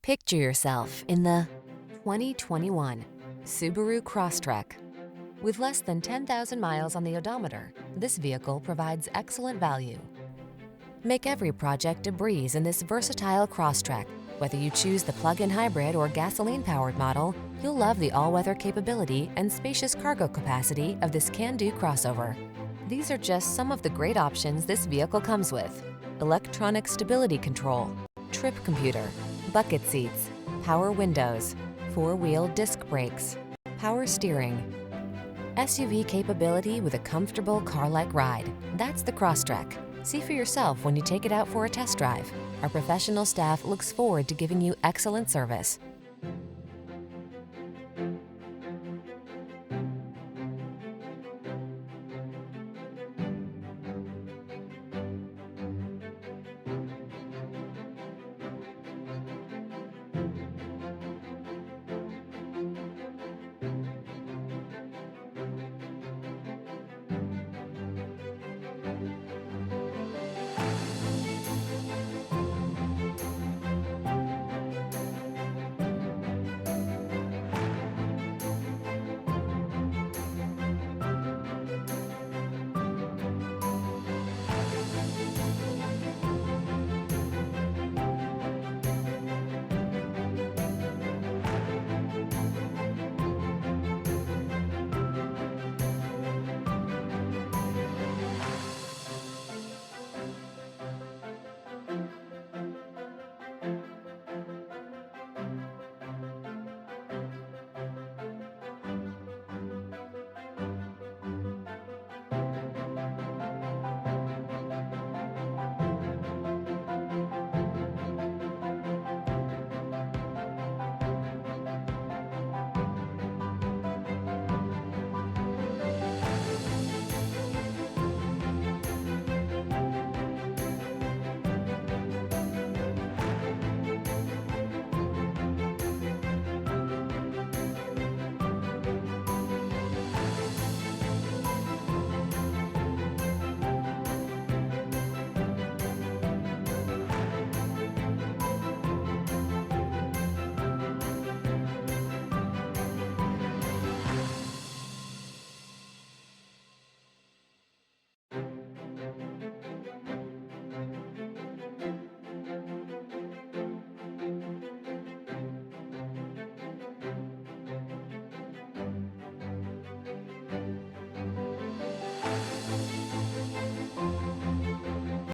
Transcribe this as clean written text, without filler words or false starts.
Picture yourself in the 2021 Subaru Crosstrek. With less than 10,000 miles on the odometer, this vehicle provides excellent value. Make every project a breeze in this versatile Crosstrek. Whether you choose the plug-in hybrid or gasoline-powered model, you'll love the all-weather capability and spacious cargo capacity of this can-do crossover. These are just some of the great options this vehicle comes with: electronic stability control, trip computer, bucket seats, power windows, four-wheel disc brakes, power steering. SUV capability with a comfortable car-like ride. That's the Crosstrek. See for yourself when you take it out for a test drive. Our professional staff looks forward to giving you excellent service.